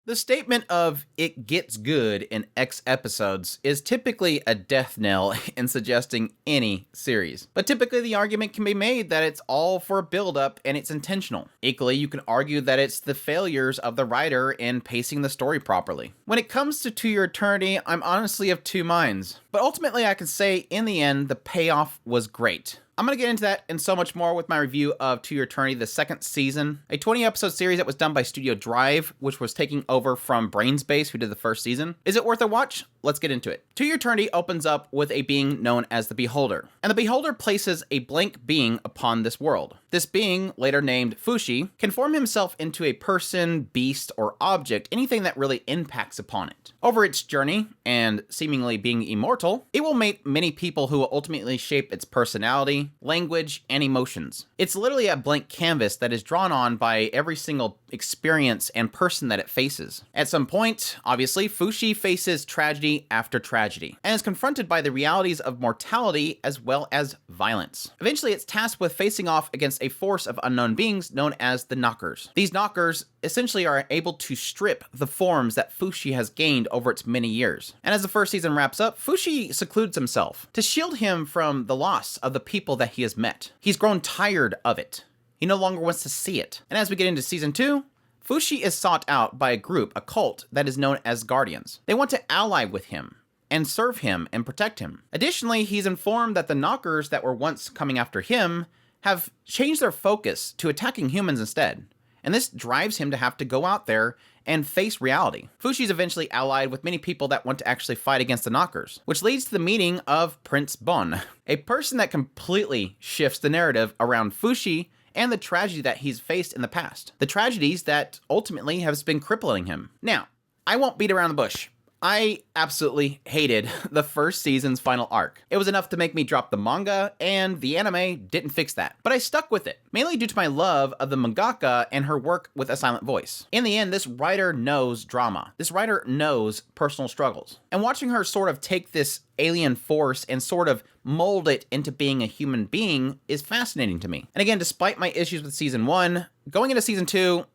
The statement of "it gets good in X episodes" is typically a death knell in suggesting any series. But typically the argument can be made that it's all for a build-up and it's intentional. Equally, you can argue that it's the failures of the writer in pacing the story properly. When it comes to Your Eternity, I'm honestly of two minds. But ultimately I can say, in the end, the payoff was great. I'm going to get into that and so much more with my review of To Your Eternity, the second season, a 20-episode series that was done by Studio Drive, which was taking over from Brainspace, who did the first season. Is it worth a watch? Let's get into it. To Your Eternity opens up with a being known as the Beholder, and the Beholder places a blank being upon this world. This being, later named Fushi, can form himself into a person, beast, or object, anything that really impacts upon it. Over its journey, and seemingly being immortal, it will meet many people who will ultimately shape its personality, language, and emotions. It's literally a blank canvas that is drawn on by every single experience and person that it faces. At some point, obviously, Fushi faces tragedy after tragedy, and is confronted by the realities of mortality as well as violence. Eventually, it's tasked with facing off against a force of unknown beings known as the Knockers. These Knockers essentially are able to strip the forms that Fushi has gained over its many years. And as the first season wraps up, Fushi secludes himself to shield him from the loss of the people that he has met. He's grown tired of it. He no longer wants to see it. And as we get into season 2, Fushi is sought out by a cult that is known as Guardians. They want to ally with him and serve him and protect him. Additionally, he's informed that the Knockers that were once coming after him have changed their focus to attacking humans instead. And this drives him to have to go out there and face reality. Fushi's eventually allied with many people that want to actually fight against the Knockers, which leads to the meeting of Prince Bon, a person that completely shifts the narrative around Fushi and the tragedy that he's faced in the past. The tragedies that ultimately have been crippling him. Now, I won't beat around the bush. I absolutely hated the first season's final arc. It was enough to make me drop the manga, and the anime didn't fix that. But I stuck with it, mainly due to my love of the mangaka and her work with a silent voice. In the end, this writer knows drama. This writer knows personal struggles. And watching her sort of take this alien force and sort of mold it into being a human being is fascinating to me. And again, despite my issues with season 1, going into season 2,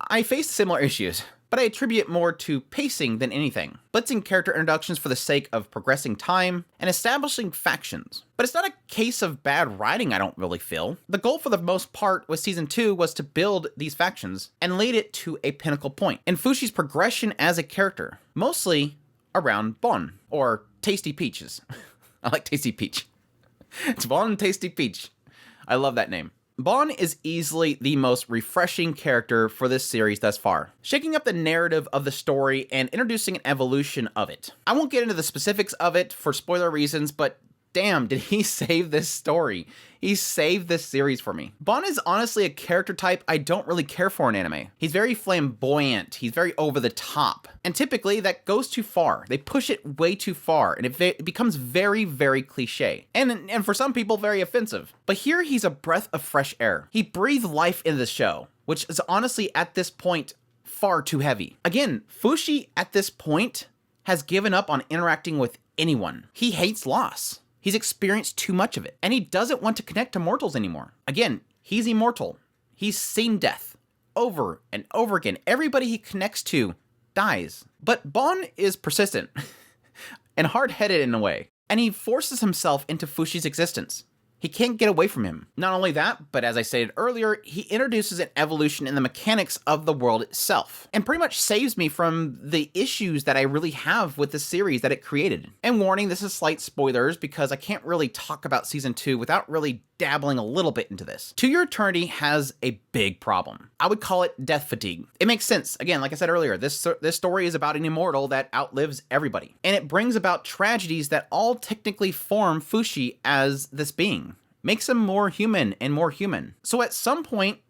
I faced similar issues, but I attribute more to pacing than anything. Blitzing character introductions for the sake of progressing time and establishing factions. But it's not a case of bad writing, I don't really feel. The goal for the most part with season 2 was to build these factions and lead it to a pinnacle point in Fushi's progression as a character, mostly around Bon, or Tasty Peaches. I like Tasty Peach. It's Bon and Tasty Peach. I love that name. Bon is easily the most refreshing character for this series thus far, shaking up the narrative of the story and introducing an evolution of it. I won't get into the specifics of it for spoiler reasons, but damn, did he save this story. He saved this series for me. Bon is honestly a character type I don't really care for in anime. He's very flamboyant, he's very over the top, and typically that goes too far. They push it way too far, and it becomes very, very cliche. And for some people, very offensive. But here he's a breath of fresh air. He breathed life into the show, which is honestly at this point far too heavy. Again, Fushi at this point has given up on interacting with anyone. He hates loss. He's experienced too much of it, and he doesn't want to connect to mortals anymore. Again, he's immortal. He's seen death over and over again. Everybody he connects to dies. But Bon is persistent and hard-headed in a way, and he forces himself into Fushi's existence. He can't get away from him. Not only that, but as I stated earlier, he introduces an evolution in the mechanics of the world itself, and pretty much saves me from the issues that I really have with the series that it created. And warning, this is slight spoilers because I can't really talk about season 2 without really dabbling a little bit into this. To Your Eternity has a big problem. I would call it death fatigue. It makes sense. Again, like I said earlier, this story is about an immortal that outlives everybody, and it brings about tragedies that all technically form Fushi as this being. Makes him more human and more human. So at some point,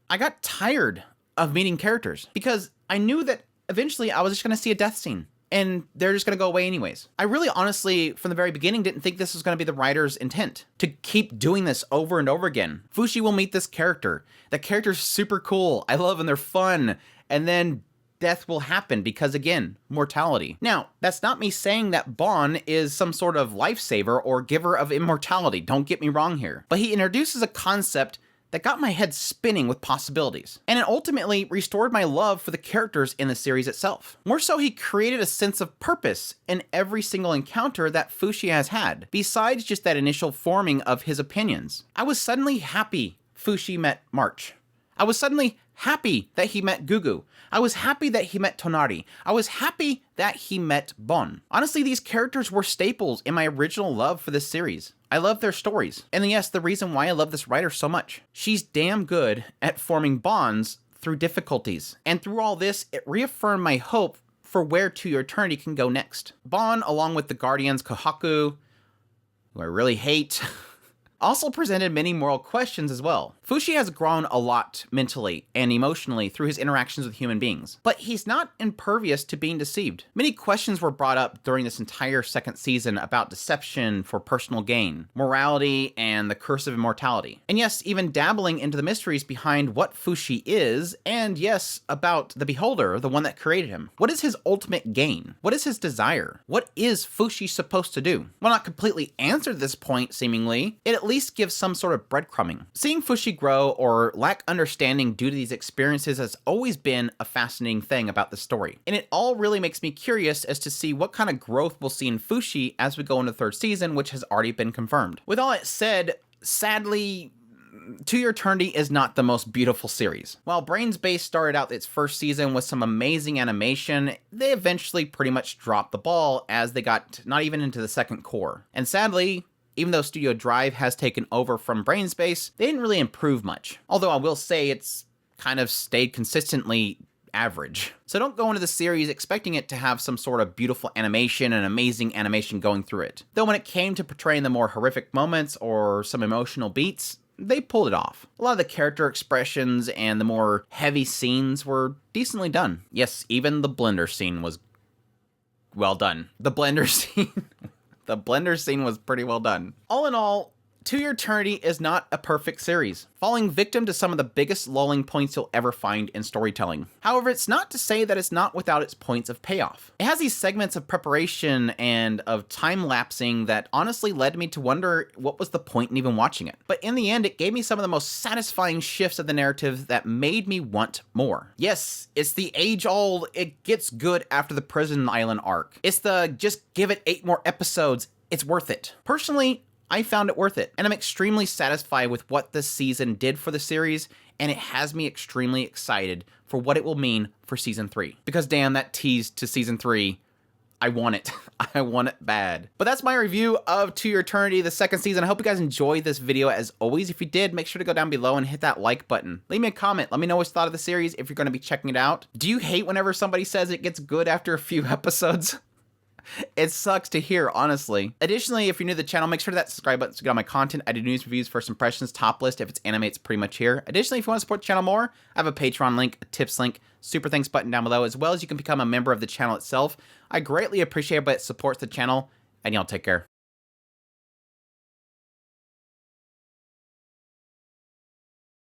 I got tired of meeting characters because I knew that eventually I was just going to see a death scene and they're just going to go away anyways. I really honestly, from the very beginning, didn't think this was going to be the writer's intent to keep doing this over and over again. Fushi will meet this character. The character's super cool. I love them. They're fun. And then death will happen because, again, mortality. Now, that's not me saying that Bon is some sort of lifesaver or giver of immortality. Don't get me wrong here. But he introduces a concept that got my head spinning with possibilities. And it ultimately restored my love for the characters in the series itself. More so, he created a sense of purpose in every single encounter that Fushi has had, besides just that initial forming of his opinions. I was suddenly happy Fushi met March. I was suddenly happy that he met Gugu. I was happy that he met Tonari. I was happy that he met Bon. Honestly, these characters were staples in my original love for this series. I love their stories. And yes, the reason why I love this writer so much. She's damn good at forming bonds through difficulties. And through all this, it reaffirmed my hope for where To Your Eternity can go next. Bon, along with the Guardians Kohaku, who I really hate, also presented many moral questions as well. Fushi has grown a lot mentally and emotionally through his interactions with human beings, but he's not impervious to being deceived. Many questions were brought up during this entire second season about deception for personal gain, morality, and the curse of immortality. And yes, even dabbling into the mysteries behind what Fushi is, and yes, about the Beholder, the one that created him. What is his ultimate gain? What is his desire? What is Fushi supposed to do? While not completely answered at this point, seemingly, it at least gives some sort of breadcrumbing. Seeing Fushi grow or lack understanding due to these experiences has always been a fascinating thing about the story. And it all really makes me curious as to see what kind of growth we'll see in Fushi as we go into the third season, which has already been confirmed. With all that said, sadly, To Your Eternity is not the most beautiful series. While Brains Base started out its first season with some amazing animation, they eventually pretty much dropped the ball as they got not even into the second core. And sadly, even though Studio Drive has taken over from Brainspace, they didn't really improve much. Although I will say it's kind of stayed consistently average. So don't go into the series expecting it to have some sort of beautiful animation and amazing animation going through it. Though when it came to portraying the more horrific moments or some emotional beats, they pulled it off. A lot of the character expressions and the more heavy scenes were decently done. Yes, even the blender scene was well done. The blender scene was pretty well done. All in all, To Your Eternity is not a perfect series, falling victim to some of the biggest lulling points you'll ever find in storytelling. However, it's not to say that it's not without its points of payoff. It has these segments of preparation and of time-lapsing that honestly led me to wonder what was the point in even watching it. But in the end, it gave me some of the most satisfying shifts of the narrative that made me want more. Yes, it's the age-old, it gets good after the prison island arc. It's the just give it 8 more episodes, it's worth it. Personally, I found it worth it, and I'm extremely satisfied with what this season did for the series, and it has me extremely excited for what it will mean for Season 3. Because damn, that tease to Season 3, I want it. I want it bad. But that's my review of To Your Eternity, the second season. I hope you guys enjoyed this video. As always, if you did, make sure to go down below and hit that like button. Leave me a comment. Let me know what you thought of the series if you're going to be checking it out. Do you hate whenever somebody says it gets good after a few episodes? It sucks to hear, honestly. Additionally, if you're new to the channel, make sure to hit that subscribe button to get all my content. I do news, reviews, first impressions, top list. If it's anime, it's pretty much here. Additionally, if you want to support the channel more, I have a Patreon link, a tips link, super thanks button down below, as well as you can become a member of the channel itself. I greatly appreciate it, but it supports the channel, and y'all take care.